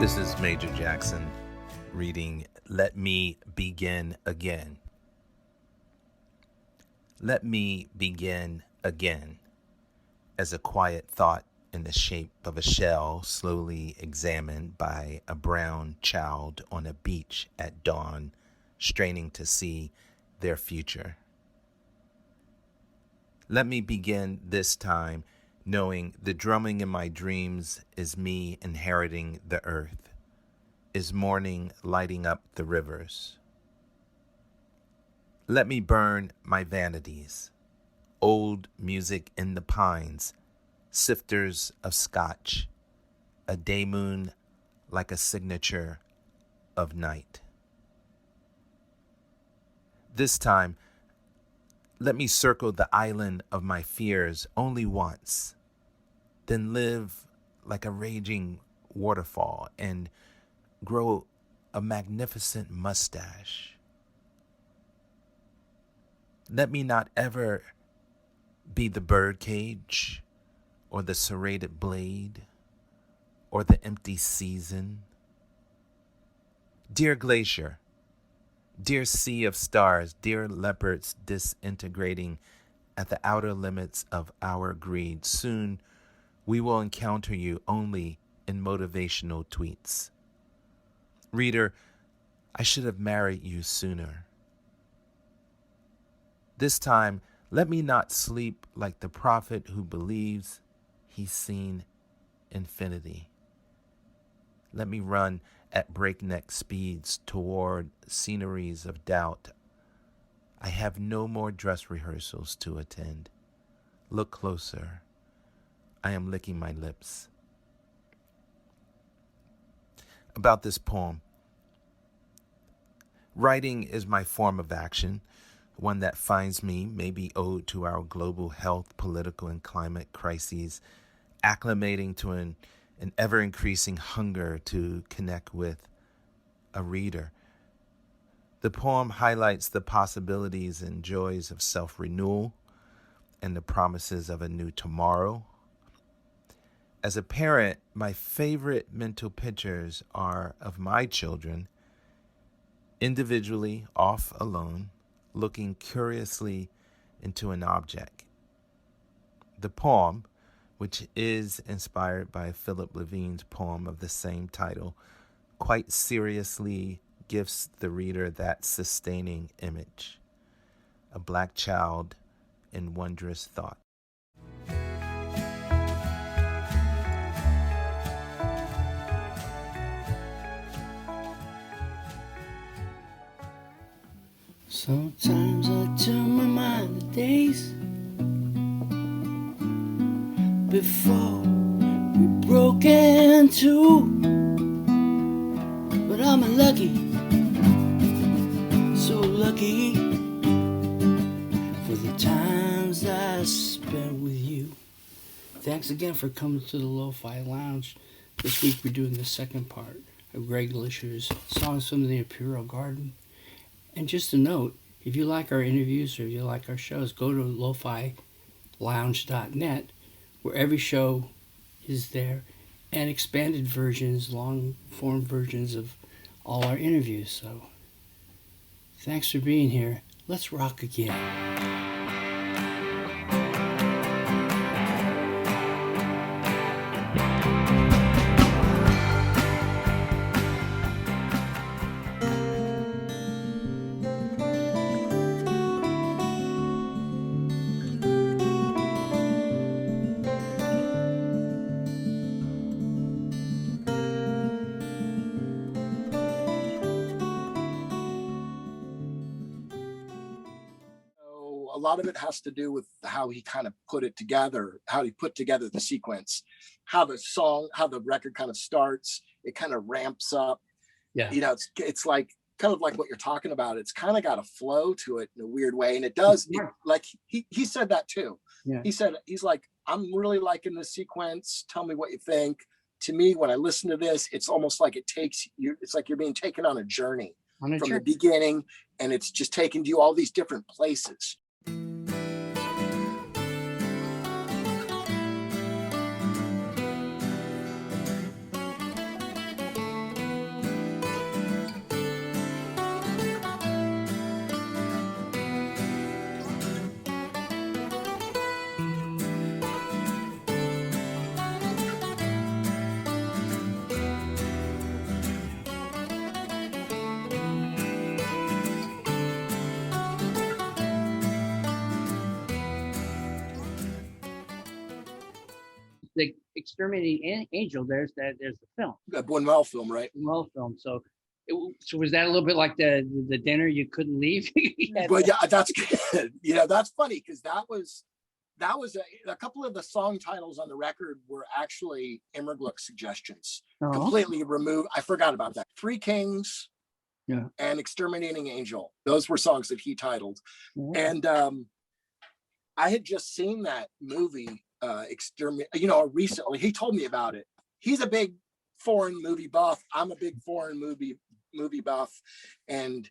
This is Major Jackson reading Let Me Begin Again. Let me begin again, as a quiet thought in the shape of a shell slowly examined by a brown child on a beach at dawn, straining to see their future. Let me begin this time knowing the drumming in my dreams is me inheriting the earth, is morning lighting up the rivers. Let me burn my vanities, old music in the pines, sifters of scotch, a day moon like a signature of night. This time, let me circle the island of my fears only once, then live like a raging waterfall and grow a magnificent mustache. Let me not ever be the birdcage or the serrated blade or the empty season. Dear glacier, dear sea of stars, dear leopards disintegrating at the outer limits of our greed, soon we will encounter you only in motivational tweets. Reader, I should have married you sooner. This time, let me not sleep like the prophet who believes he's seen infinity. Let me run at breakneck speeds toward sceneries of doubt. I have no more dress rehearsals to attend. Look closer. I am licking my lips. About this poem. Writing is my form of action, one that finds me maybe owed to our global health, political, and climate crises, acclimating to an ever-increasing hunger to connect with a reader. The poem highlights the possibilities and joys of self-renewal and the promises of a new tomorrow. As a parent, my favorite mental pictures are of my children, individually, off alone, looking curiously into an object. The poem, which is inspired by Philip Levine's poem of the same title, quite seriously gives the reader that sustaining image, a black child in wondrous thought. Sometimes I turn my mind to days before we broke in two. But I'm lucky, so lucky for the times I spent with you. Thanks again for coming to the LoFi Lounge. This week we're doing the second part of Greg Lisher's Songs from the Imperial Garden. And just a note, if you like our interviews or if you like our shows, go to LoFiLounge.net, where every show is there, and expanded versions, long-form versions of all our interviews. So, thanks for being here. Let's rock again. A lot of it has to do with how he kind of put it together, how he put together the sequence, how the record kind of starts, it kind of ramps up. Yeah. You know, it's like kind of like what you're talking about. It's kind of got a flow to it in a weird way. And it does, like he said that too. Yeah. He's like, I'm really liking the sequence. Tell me what you think. To me, when I listen to this, it's almost like it takes you, it's like you're being taken on a journey from the beginning, and it's just taking you all these different places. Exterminating Angel, there's the film. The Buñuel film, right? Buñuel film. So was that a little bit like the dinner you couldn't leave? Well, yeah, that's good. You know, that's funny because that was a couple of the song titles on the record were actually Immergluck suggestions. Completely removed. I forgot about that. Three Kings, yeah, and Exterminating Angel. Those were songs that he titled. And I had just seen that movie, recently. He told me about it. He's a big foreign movie buff. I'm a big foreign movie buff. And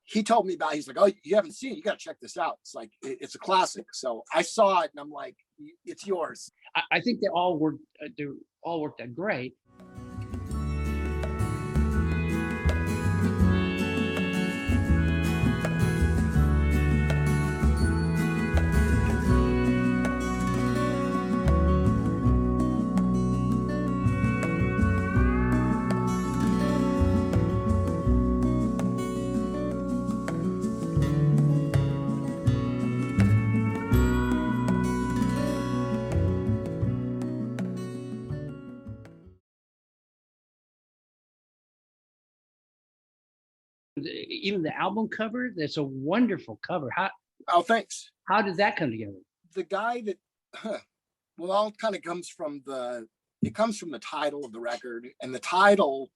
he told me about it. He's like, oh, you haven't seen it? You got to check this out. It's like, it's a classic. So I saw it and I'm like, it's yours. I think they all worked out great. Even the album cover, that's a wonderful cover. Oh, thanks. How did that come together? The guy that, well, all kind of comes from the title of the record. And the title,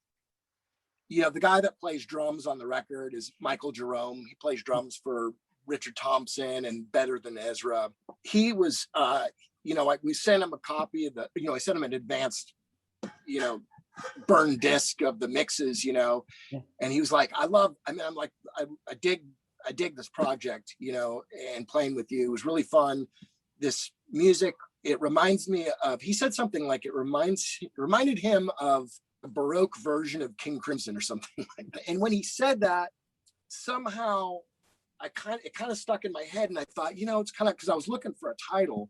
you know, the guy that plays drums on the record is Michael Jerome. He plays drums for Richard Thompson and Better Than Ezra. He was, like we sent him a copy of I sent him an advanced, burned disc of the mixes, and he was like, I dig this project, and playing with you. It was really fun. This music, it reminds me of, he said something like it reminded him of a Baroque version of King Crimson or something like that. And when he said that, somehow it kind of stuck in my head. And I thought, it's kind of, because I was looking for a title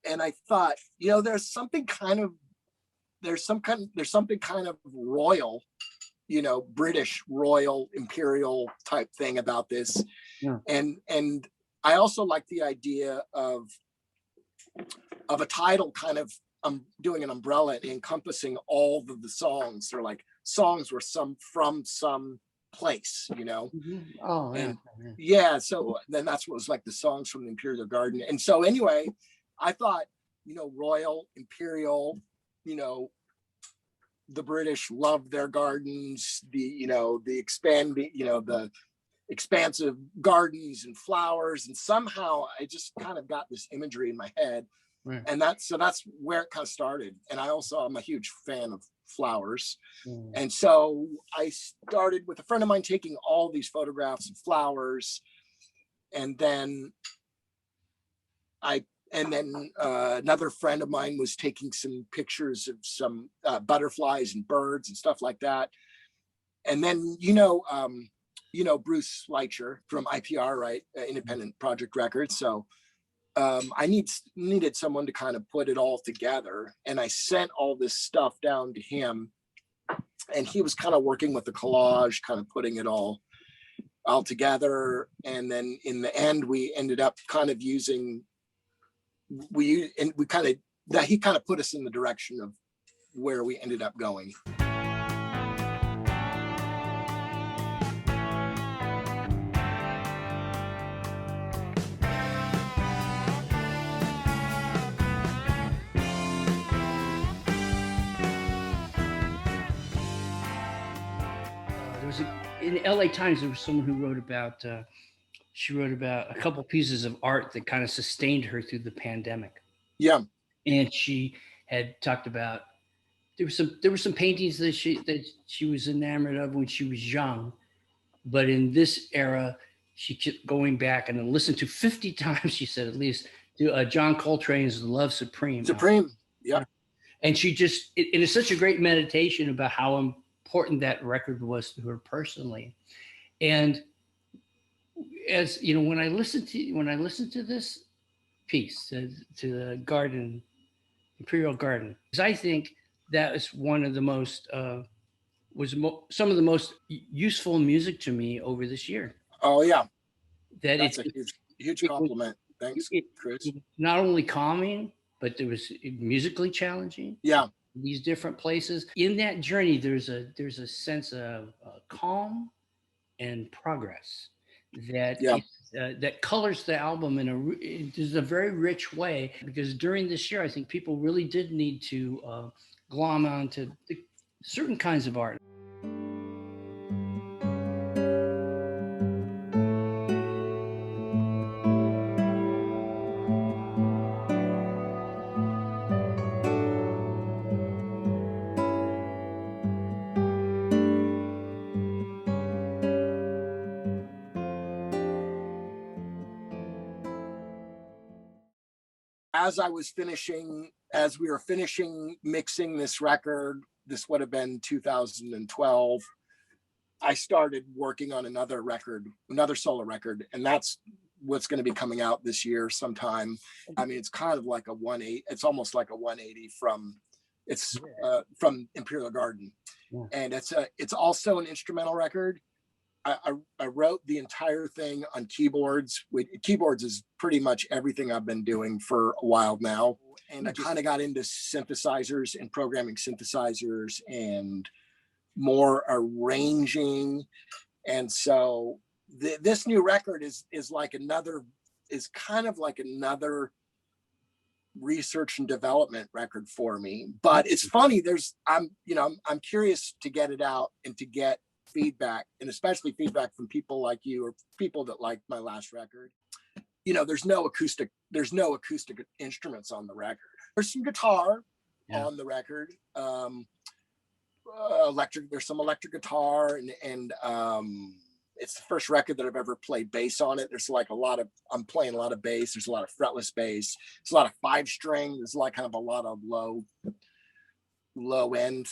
and I thought, there's something kind of royal, British royal imperial type thing about this. Yeah. And I also like the idea of a title kind of doing an umbrella encompassing all of the songs. They're like songs were from some place, Mm-hmm. Oh, yeah. And yeah. So then that's what was like the songs from the Imperial Garden. And so anyway, I thought, royal, imperial, the British love their gardens, the expansive gardens and flowers. And somehow I just kind of got this imagery in my head. Right. And that's where it kind of started. And I'm a huge fan of flowers. Mm. And so I started with a friend of mine taking all these photographs of flowers. And then another friend of mine was taking some pictures of some butterflies and birds and stuff like that. And then, Bruce Leitcher from IPR, right? Independent Project Records. So I needed someone to kind of put it all together. And I sent all this stuff down to him. And he was kind of working with the collage, kind of putting it all together. And then in the end, we ended up kind of using, he kind of put us in the direction of where we ended up going. In LA Times, there was someone who wrote about, she wrote about a couple pieces of art that kind of sustained her through the pandemic. Yeah. And she had talked about, there were some paintings that she was enamored of when she was young, but in this era, she kept going back and listened to 50 times, she said, at least, to John Coltrane's Love Supreme. Supreme, yeah. And she just, it is such a great meditation about how important that record was to her personally. And as when I listened to this piece, to the Garden, Imperial Garden, because I think that is one of the most some of the most useful music to me over this year. Oh yeah, that's a huge compliment. Thanks, Chris. Not only calming, but it was musically challenging. Yeah. These different places. In that journey, there's a sense of calm and progress that that colors the album in a very rich way. Because during this year, I think people really did need to glom onto certain kinds of art. As we were finishing mixing this record, this would have been 2012, I started working on another solo record, and that's what's going to be coming out this year sometime. I mean, it's kind of like a 180, it's almost like a 180 from Imperial Garden. Yeah. And it's also an instrumental record. I wrote the entire thing on keyboards. Keyboards is pretty much everything I've been doing for a while now. And I kind of got into synthesizers and programming synthesizers and more arranging. And so this new record is kind of like another research and development record for me. But it's funny, I'm curious to get it out and to get feedback, and especially feedback from people like you or people that like my last record. There's no acoustic instruments on the record. There's some guitar on the record, electric. There's some electric guitar, and it's the first record that I've ever played bass on it. There's I'm playing a lot of bass. There's a lot of fretless bass. There's a lot of 5-string. There's kind of a lot of low end.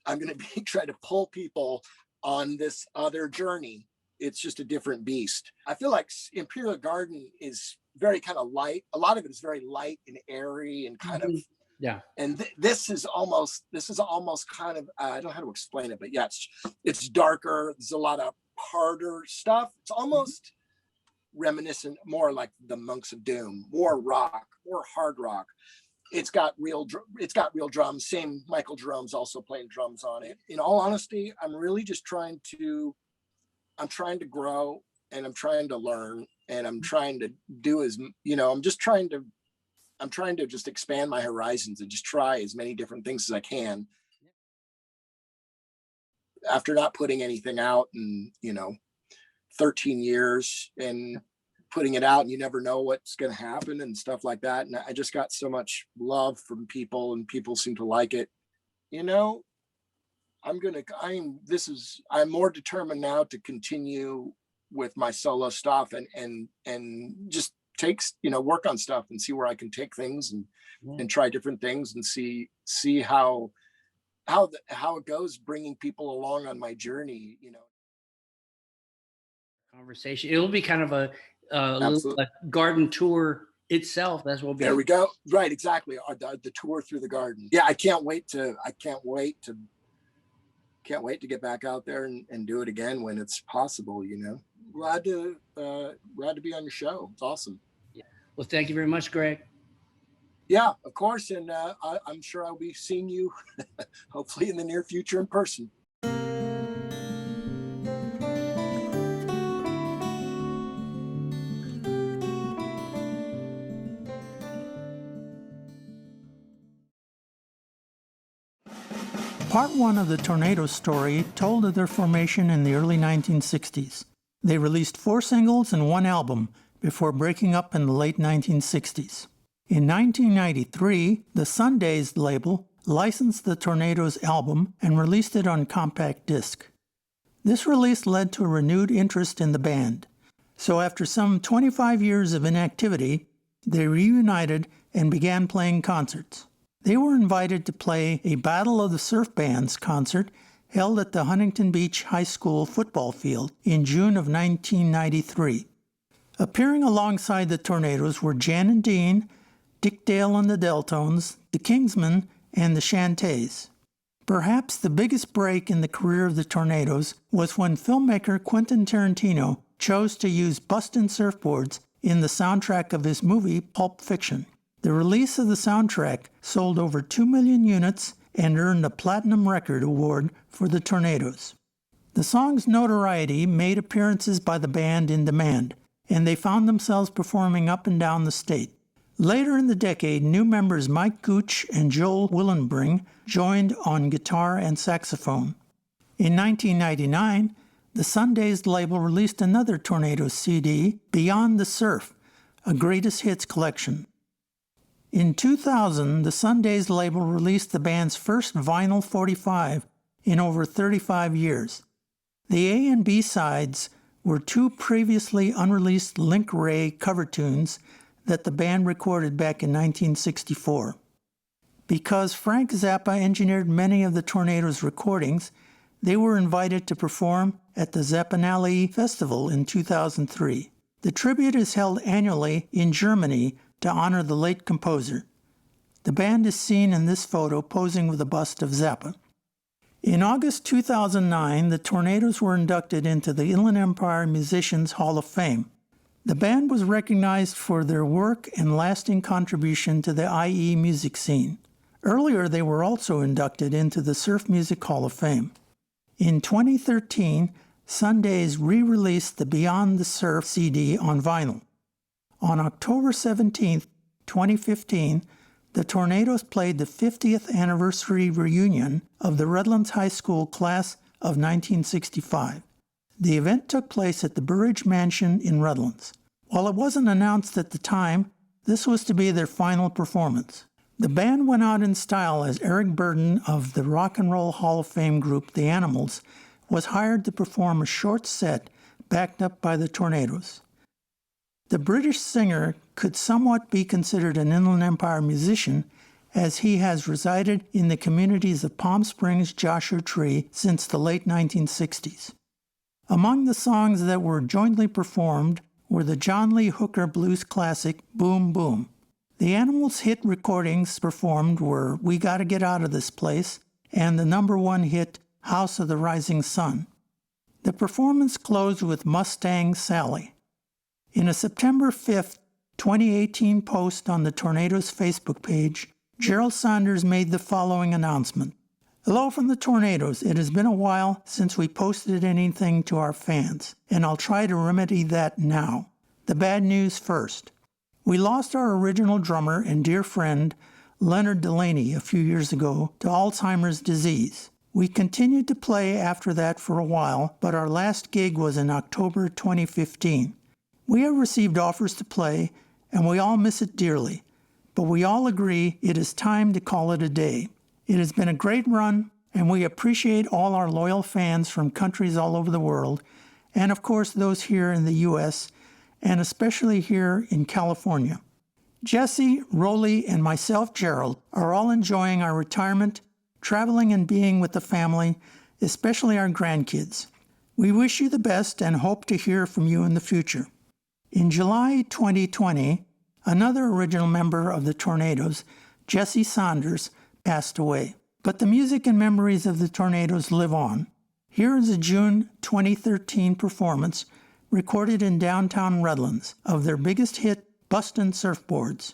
I'm going to be trying to pull people on this other journey. It's just a different beast. I feel like Imperial Garden is very kind of light. A lot of it is very light and airy and kind of, And this is almost kind of, I don't know how to explain it, but yeah, it's darker. There's a lot of harder stuff. It's almost reminiscent, more like the Monks of Doom, more rock, more hard rock. It's got real drums. Same, Michael Jerome's also playing drums on it. In all honesty, I'm really just trying to grow, and I'm trying to learn, and I'm trying to do I'm trying to just expand my horizons and just try as many different things as I can. After not putting anything out in, 13 years and putting it out, and you never know what's going to happen and stuff like that. And I just got so much love from people, and people seem to like it. I'm more determined now to continue with my solo stuff and just work on stuff and see where I can take things and try different things and see how it goes, bringing people along on my journey, Conversation. It'll be kind of a little garden tour itself. That's what. There we go. Right, exactly. The tour through the garden. Yeah, I can't wait to get back out there and do it again when it's possible. Glad to be on your show. It's awesome. Yeah. Well, thank you very much, Greg. Yeah, of course, and I'm sure I'll be seeing you hopefully in the near future in person. Part 1 of the Tornadoes story told of their formation in the early 1960s. They released 4 singles and 1 album before breaking up in the late 1960s. In 1993, the Sundays label licensed the Tornadoes album and released it on compact disc. This release led to a renewed interest in the band. So after some 25 years of inactivity, they reunited and began playing concerts. They were invited to play a Battle of the Surf Bands concert held at the Huntington Beach High School football field in June of 1993. Appearing alongside the Tornadoes were Jan and Dean, Dick Dale and the Deltones, the Kingsmen, and the Shantays. Perhaps the biggest break in the career of the Tornadoes was when filmmaker Quentin Tarantino chose to use Bustin' Surfboards in the soundtrack of his movie Pulp Fiction. The release of the soundtrack sold over 2 million units and earned a Platinum Record Award for the Tornadoes. The song's notoriety made appearances by the band in demand, and they found themselves performing up and down the state. Later in the decade, new members Mike Gooch and Joel Willenbring joined on guitar and saxophone. In 1999, the Sundazed label released another Tornadoes CD, Beyond the Surf, a greatest hits collection. In 2000, the Sundazed label released the band's first vinyl 45 in over 35 years. The A and B sides were two previously unreleased Link Wray cover tunes that the band recorded back in 1964. Because Frank Zappa engineered many of the Tornadoes' recordings, they were invited to perform at the Zappinale Festival in 2003. The tribute is held annually in Germany to honor the late composer. The band is seen in this photo posing with a bust of Zappa. In August 2009, the Tornadoes were inducted into the Inland Empire Musicians Hall of Fame. The band was recognized for their work and lasting contribution to the IE music scene. Earlier, they were also inducted into the Surf Music Hall of Fame. In 2013, Sundazed re-released the Beyond the Surf CD on vinyl. On October 17, 2015, the Tornadoes played the 50th anniversary reunion of the Redlands High School class of 1965. The event took place at the Burridge Mansion in Redlands. While it wasn't announced at the time, this was to be their final performance. The band went out in style as Eric Burden of the Rock and Roll Hall of Fame group The Animals was hired to perform a short set backed up by the Tornadoes. The British singer could somewhat be considered an Inland Empire musician, as he has resided in the communities of Palm Springs, Joshua Tree since the late 1960s. Among the songs that were jointly performed were the John Lee Hooker blues classic Boom Boom. The Animals' hit recordings performed were We Gotta Get Out of This Place and the #1 hit House of the Rising Sun. The performance closed with Mustang Sally. In a September 5, 2018 post on the Tornadoes Facebook page, Gerald Saunders made the following announcement. Hello from the Tornadoes. It has been a while since we posted anything to our fans, and I'll try to remedy that now. The bad news first. We lost our original drummer and dear friend, Leonard Delaney, a few years ago to Alzheimer's disease. We continued to play after that for a while, but our last gig was in October 2015. We have received offers to play, and we all miss it dearly, but we all agree it is time to call it a day. It has been a great run, and we appreciate all our loyal fans from countries all over the world, and of course those here in the U.S., and especially here in California. Jesse, Rolly, and myself, Gerald, are all enjoying our retirement, traveling and being with the family, especially our grandkids. We wish you the best and hope to hear from you in the future. In July 2020, another original member of the Tornadoes, Jesse Saunders, passed away. But the music and memories of the Tornadoes live on. Here is a June 2013 performance recorded in downtown Redlands of their biggest hit, Bustin' Surfboards.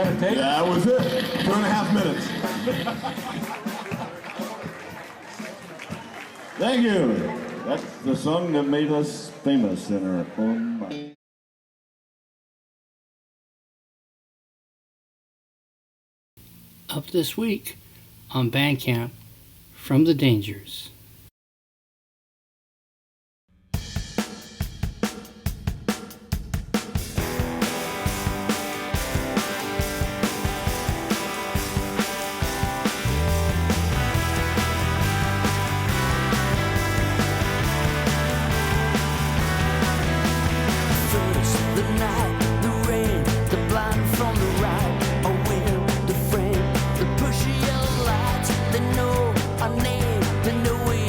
that a take? That was it. 2.5 minutes. Thank you. That's the song that made us famous in our own mind. Up this week on Bandcamp, From the Dangers. They know our name, they know we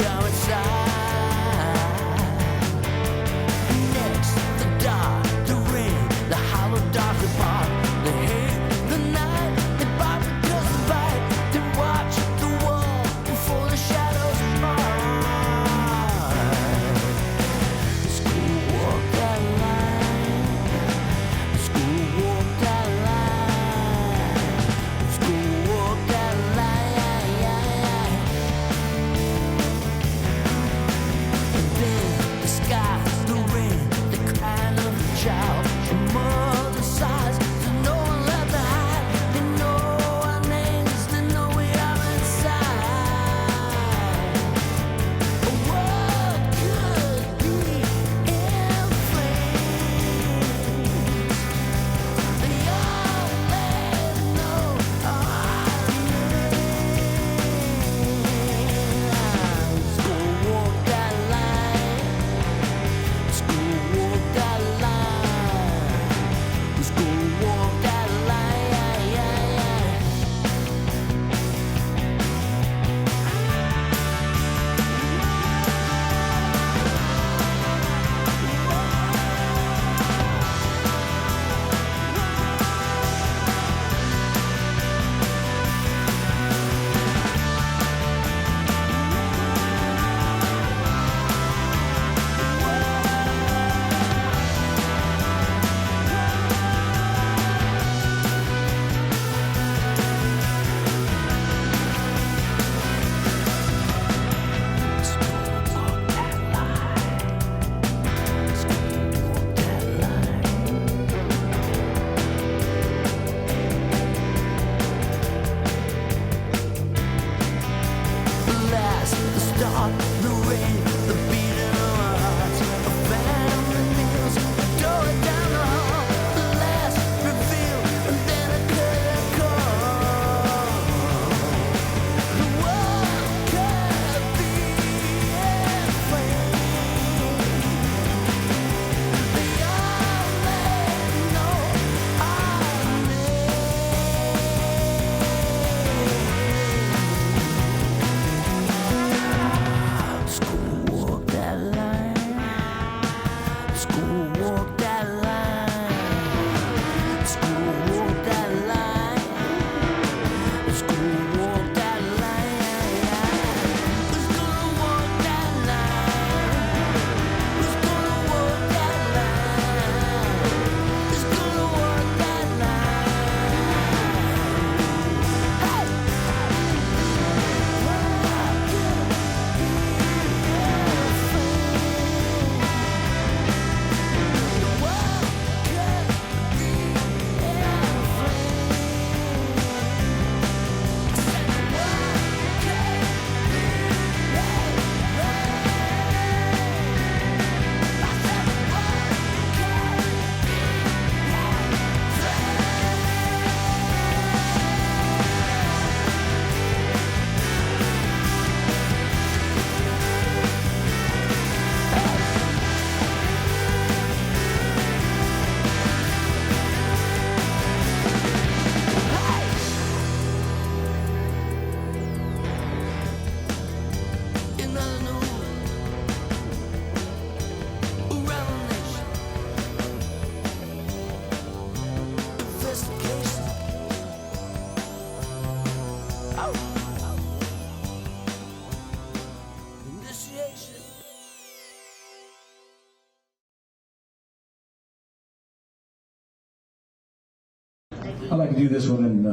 I'd like to do this one in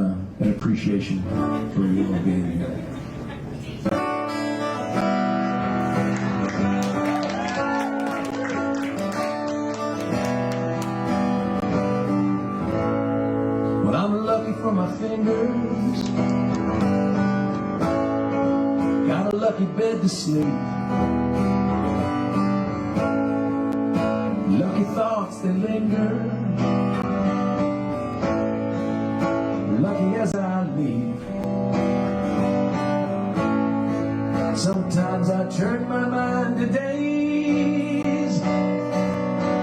appreciation for you all being here. Well, I'm lucky for my fingers, got a lucky bed to sleep, lucky thoughts they linger, lucky as I leave. Sometimes I turn my mind to days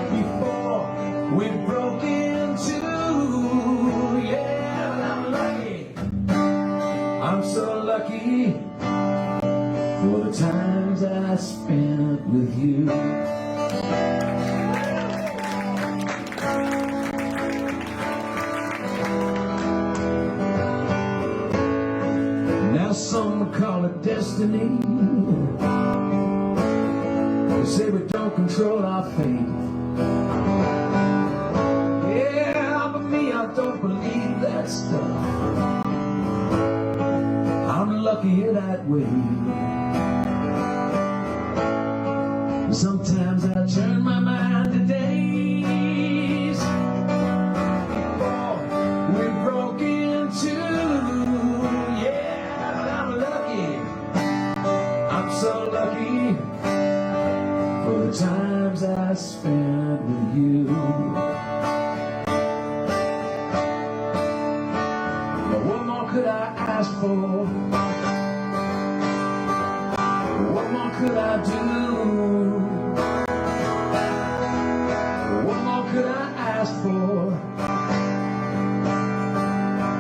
before we broke into. Yeah, but I'm lucky, I'm so lucky for the times I spent with you. Now some would call it destiny. They say we don't control our fate. Yeah, but me, I don't believe that stuff. I'm luckier that way. Sometimes I turn my mind to days before we broke into. Yeah, but I'm lucky, I'm so lucky for the times I spent with you. Now what more could I ask for? What more could I do? What more could I ask for?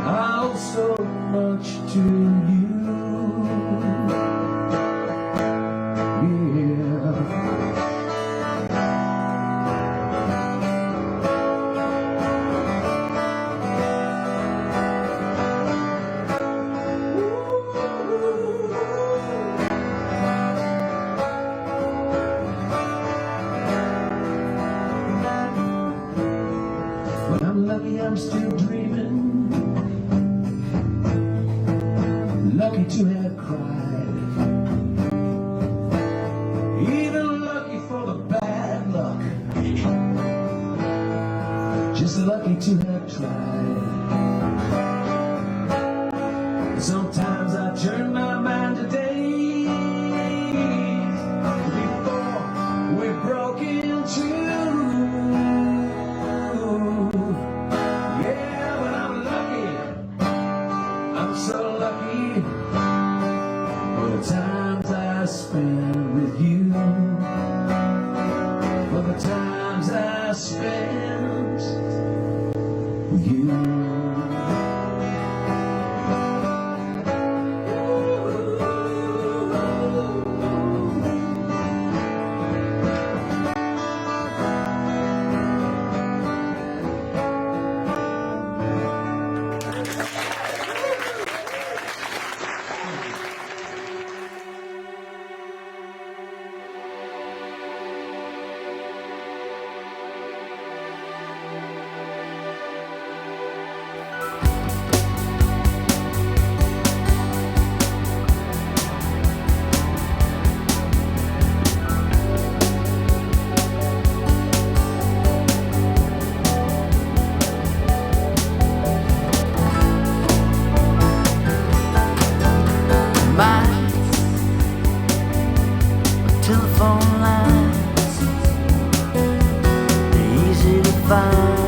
I owe so much to you. But I'm lucky I'm still dreaming, lucky to have cried, even lucky for the bad luck, just lucky to have tried. Sometimes I turn my mind to days before we broke into. Yeah, but I'm lucky, I'm so lucky for the times I spent with you, for the times I spent with you. Telephone lines, they're easy to find.